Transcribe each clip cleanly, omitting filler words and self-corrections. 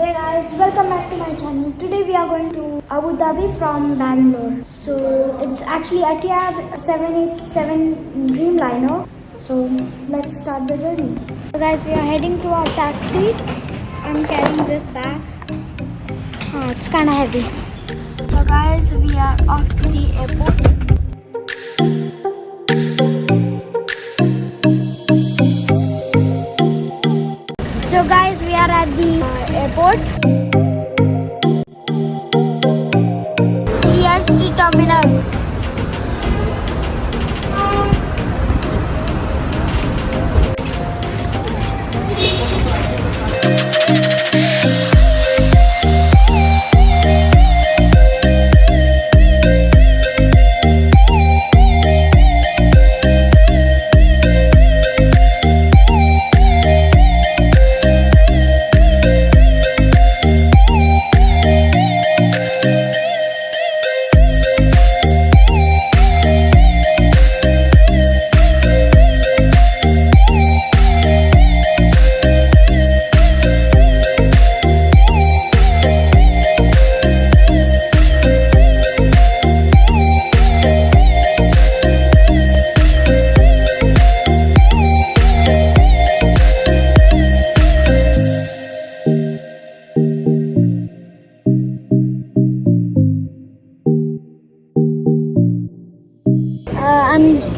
Hey guys, welcome back to my channel. Today we are going to Abu Dhabi from Bangalore. So it's actually Etihad 787 Dreamliner. So let's start the journey. So guys, we are heading to our taxi. I'm carrying this bag. It's kind of heavy. So guys, we are off to the airport. So guys, we are at the airport. Here's the terminal.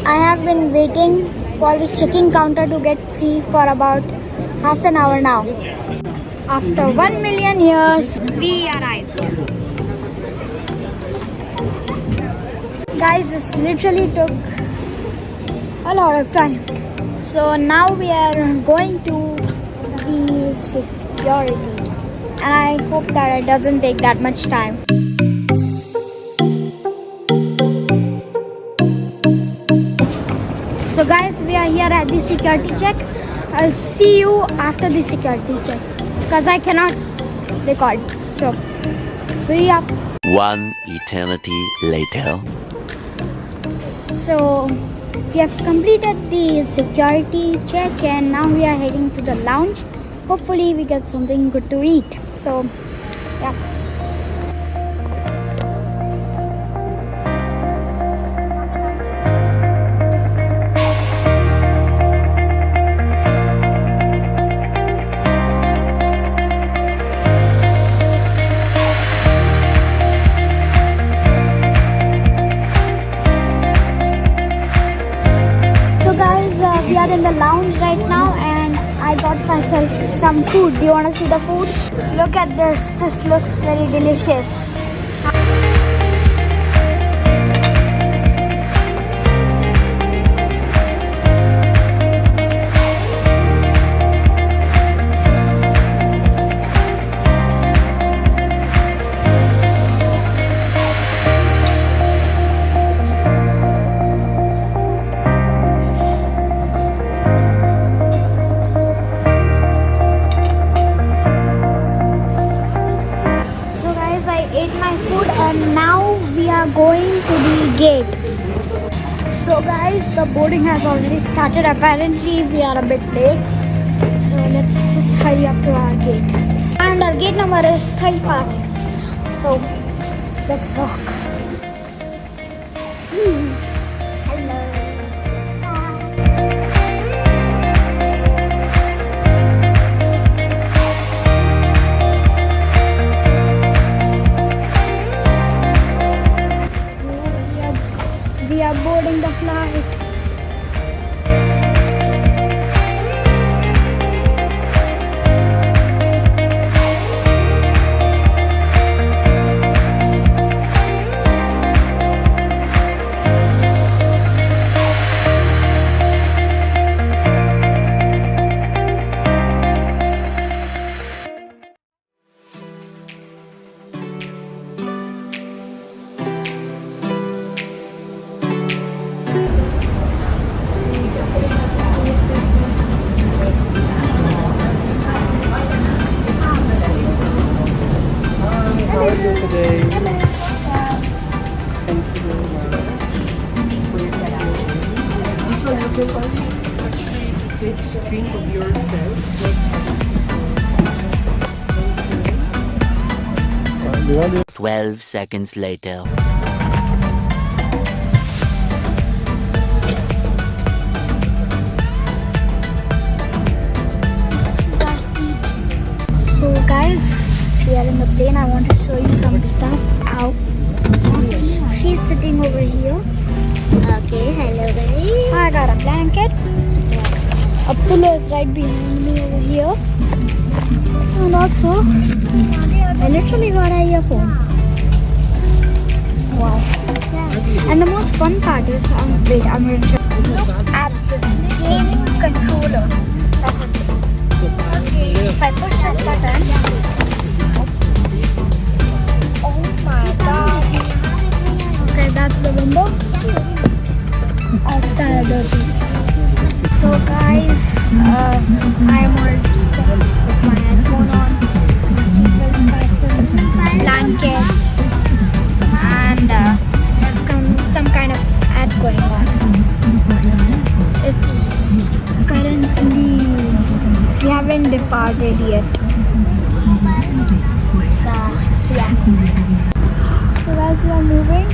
I have been waiting for the check-in counter to get free for about half an hour now. After 1 million years, we arrived. Guys, this literally took a lot of time. So now we are going to the security. And I hope that it doesn't take that much time. So guys, we are here at the security check. I'll see you after the security check because I cannot record. So, see ya. One eternity later. So, we have completed the security check and now we are heading to the lounge. Hopefully we get something good to eat. So, yeah. We are in the lounge right now and I got myself some food. Do you want to see the food? Look at this. This looks very delicious. Ate my food and now we are going to the gate. So guys, the boarding has already started. Apparently we are a bit late, so let's just hurry up to our gate. And our gate number is 35. So let's walk. We are boarding the flight. can only actually take screen of yourself. 12 seconds later. This is our seat. So guys, we are in the plane. I want to show you some stuff out. She's sitting over here. Okay, hello guys. I got a blanket. A pillow is right behind me over here. And also, I literally got an earphone. Wow. And the most fun part is, wait, I'm going to show you. Look at this gaming controller. That's it. Okay. If I push this button, oh my god. Okay, that's the window. Oh, it's kind of dirty. So guys, I'm all set with my headphone on, seatbelts fastened, blanket, and there's some kind of ad going on. It's currently, we haven't departed yet. So yeah. So guys, we are moving.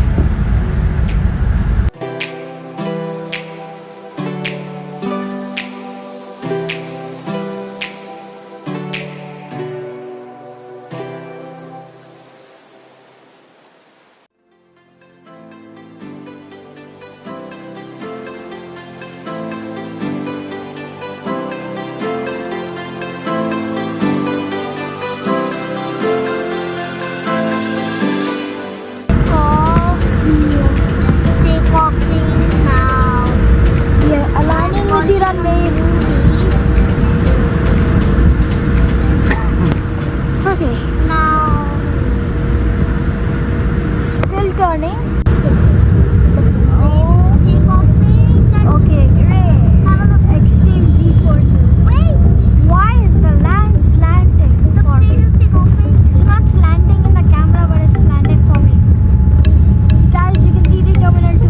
Still turning. Okay, great. Extreme G-forces. Wait! Why is the land slanting? The plane is take off. It's not slanting in the camera, but it's slanting for me. Guys, you can see the Terminal 2.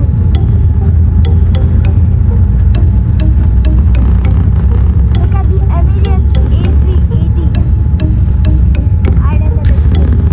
Look at the Emirates A380. Right in the distance.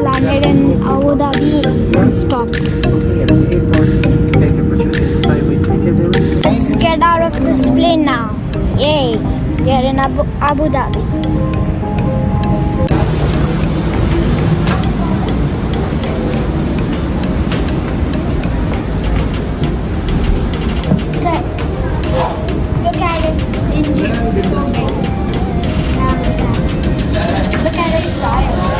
landed in Abu Dhabi and stopped. Let's get out of this plane now. Yay! We are in Abu Dhabi. Look at its engine. So big. Look at its tires.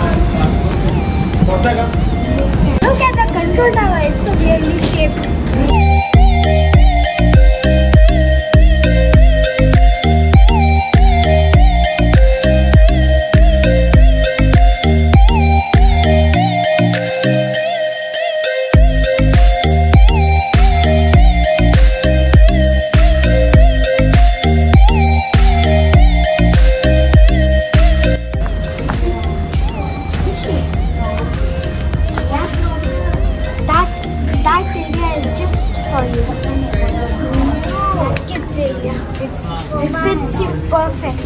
Look at the control tower. It's so weirdly shaped. That area is just for you. That kids area. It fits you perfect.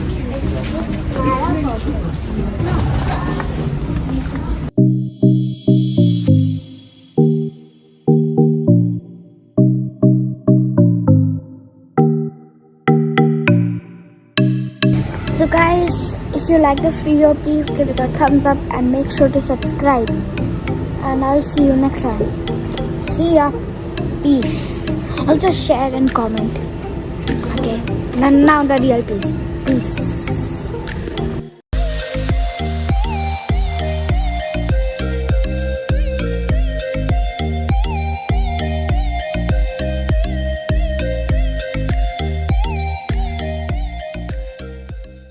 So guys, if you like this video, please give it a thumbs up and make sure to subscribe. And I'll see you next time. See ya. Peace. Also share and comment. Okay. Now the real peace. Peace.